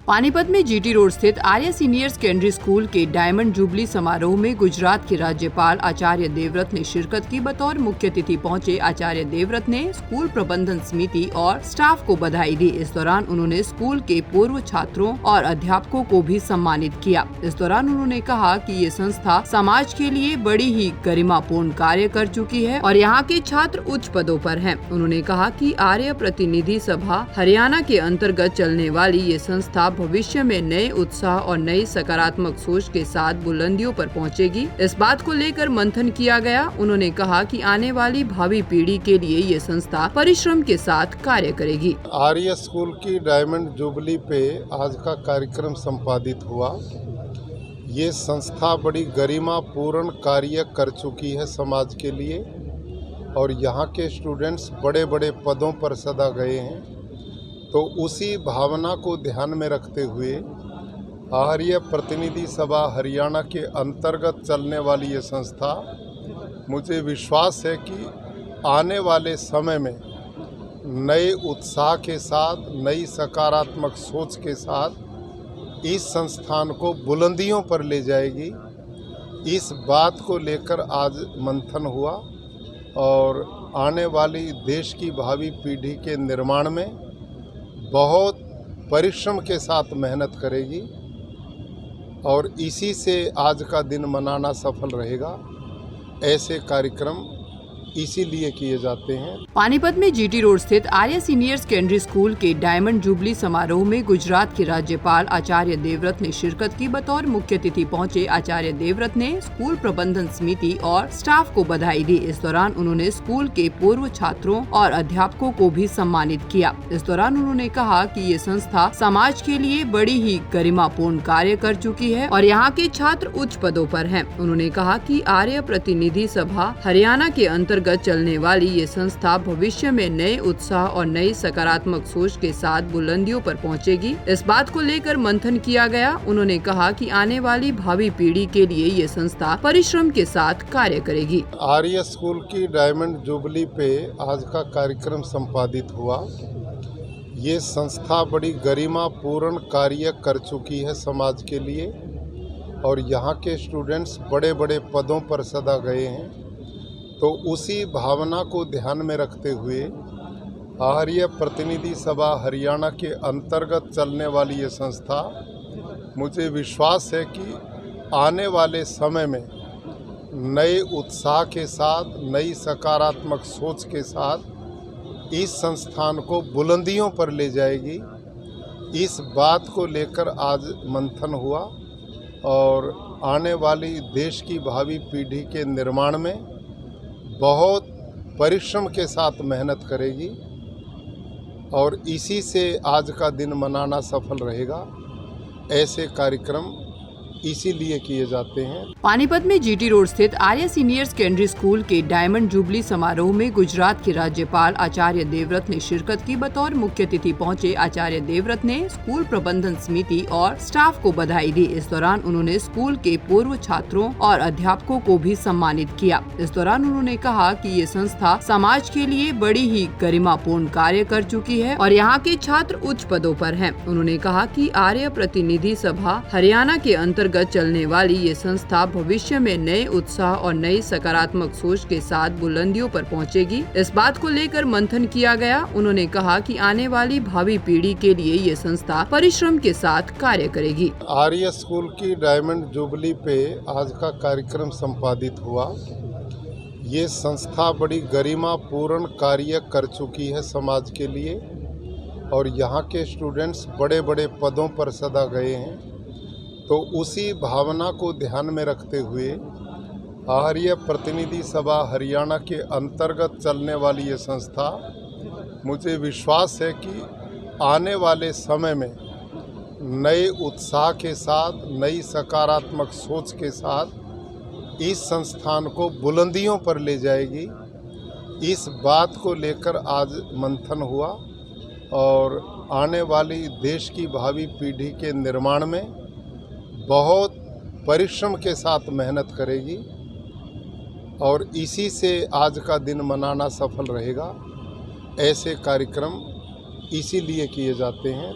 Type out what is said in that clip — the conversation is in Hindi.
पानीपत में जीटी रोड स्थित आर्य सीनियर सेकेंडरी स्कूल के डायमंड जुबली समारोह में गुजरात के राज्यपाल आचार्य देवव्रत ने शिरकत की। बतौर मुख्य अतिथि पहुंचे आचार्य देवव्रत ने स्कूल प्रबंधन समिति और स्टाफ को बधाई दी। इस दौरान उन्होंने स्कूल के पूर्व छात्रों और अध्यापकों को भी सम्मानित किया। इस दौरान उन्होंने कहा कि ये संस्था समाज के लिए बड़ी ही गरिमापूर्ण कार्य कर चुकी है और यहाँ के छात्र उच्च पदों पर हैं। उन्होंने कहा कि आर्य प्रतिनिधि सभा हरियाणा के अंतर्गत चलने वाली ये संस्था भविष्य में नए उत्साह और नई सकारात्मक सोच के साथ बुलंदियों पर पहुंचेगी। इस बात को लेकर मंथन किया गया। उन्होंने कहा कि आने वाली भावी पीढ़ी के लिए ये संस्था परिश्रम के साथ कार्य करेगी। आर्य स्कूल की डायमंड जुबली पे आज का कार्यक्रम संपादित हुआ। ये संस्था बड़ी गरिमापूर्ण कार्य कर चुकी है समाज के लिए और यहाँ के स्टूडेंट्स बड़े बड़े पदों पर सदा गए हैं। तो उसी भावना को ध्यान में रखते हुए आर्य प्रतिनिधि सभा हरियाणा के अंतर्गत चलने वाली ये संस्था, मुझे विश्वास है कि आने वाले समय में नए उत्साह के साथ, नई सकारात्मक सोच के साथ इस संस्थान को बुलंदियों पर ले जाएगी। इस बात को लेकर आज मंथन हुआ और आने वाली देश की भावी पीढ़ी के निर्माण में बहुत परिश्रम के साथ मेहनत करेगी और इसी से आज का दिन मनाना सफल रहेगा। ऐसे कार्यक्रम इसीलिए किए जाते हैं। पानीपत में जीटी रोड स्थित आर्य सीनियर सेकेंडरी स्कूल के डायमंड जुबली समारोह में गुजरात के राज्यपाल आचार्य देवव्रत ने शिरकत की। बतौर मुख्य अतिथि पहुंचे आचार्य देवव्रत ने स्कूल प्रबंधन समिति और स्टाफ को बधाई दी। इस दौरान उन्होंने स्कूल के पूर्व छात्रों और अध्यापकों को भी सम्मानित किया। इस दौरान उन्होंने कहा कि ये संस्था समाज के लिए बड़ी ही गरिमापूर्ण कार्य कर चुकी है और यहाँ के छात्र उच्च पदों पर हैं। उन्होंने कहा कि आर्य प्रतिनिधि सभा हरियाणा के अंतर्गत चलने वाली ये संस्था भविष्य में नए उत्साह और नई सकारात्मक सोच के साथ बुलंदियों पर पहुंचेगी। इस बात को लेकर मंथन किया गया। उन्होंने कहा कि आने वाली भावी पीढ़ी के लिए ये संस्था परिश्रम के साथ कार्य करेगी। आर्य स्कूल की डायमंड जुबली पे आज का कार्यक्रम संपादित हुआ। ये संस्था बड़ी गरिमापूर्ण कार्य कर चुकी है समाज के लिए और यहाँ के स्टूडेंट्स बड़े बड़े पदों पर सदा गए हैं। तो उसी भावना को ध्यान में रखते हुए आर्य प्रतिनिधि सभा हरियाणा के अंतर्गत चलने वाली ये संस्था, मुझे विश्वास है कि आने वाले समय में नए उत्साह के साथ, नई सकारात्मक सोच के साथ इस संस्थान को बुलंदियों पर ले जाएगी। इस बात को लेकर आज मंथन हुआ और आने वाली देश की भावी पीढ़ी के निर्माण में बहुत परिश्रम के साथ मेहनत करेगी और इसी से आज का दिन मनाना सफल रहेगा। ऐसे कार्यक्रम इसीलिए किए जाते हैं। पानीपत में जीटी रोड स्थित आर्य सीनियर सेकेंडरी स्कूल के डायमंड जुबली समारोह में गुजरात के राज्यपाल आचार्य देवव्रत ने शिरकत की। बतौर मुख्य अतिथि पहुंचे आचार्य देवव्रत ने स्कूल प्रबंधन समिति और स्टाफ को बधाई दी। इस दौरान उन्होंने स्कूल के पूर्व छात्रों और अध्यापकों को भी सम्मानित किया। इस दौरान उन्होंने कहा कि ये संस्था समाज के लिए बड़ी ही गरिमापूर्ण कार्य कर चुकी है और यहाँ के छात्र उच्च पदों पर हैं। उन्होंने कहा कि आर्य प्रतिनिधि सभा हरियाणा के अंतर्गत चलने वाली ये संस्था भविष्य में नए उत्साह और नई सकारात्मक सोच के साथ बुलंदियों पर पहुंचेगी। इस बात को लेकर मंथन किया गया। उन्होंने कहा कि आने वाली भावी पीढ़ी के लिए ये संस्था परिश्रम के साथ कार्य करेगी। आर्य स्कूल की डायमंड जुबली पे आज का कार्यक्रम संपादित हुआ। ये संस्था बड़ी गरिमापूर्ण कार्य कर चुकी है समाज के लिए और यहाँ के स्टूडेंट्स बड़े बड़े पदों पर सदा गए हैं। तो उसी भावना को ध्यान में रखते हुए आर्य प्रतिनिधि सभा हरियाणा के अंतर्गत चलने वाली ये संस्था, मुझे विश्वास है कि आने वाले समय में नए उत्साह के साथ, नई सकारात्मक सोच के साथ इस संस्थान को बुलंदियों पर ले जाएगी। इस बात को लेकर आज मंथन हुआ और आने वाली देश की भावी पीढ़ी के निर्माण में बहुत परिश्रम के साथ मेहनत करेगी और इसी से आज का दिन मनाना सफल रहेगा। ऐसे कार्यक्रम इसीलिए किए जाते हैं।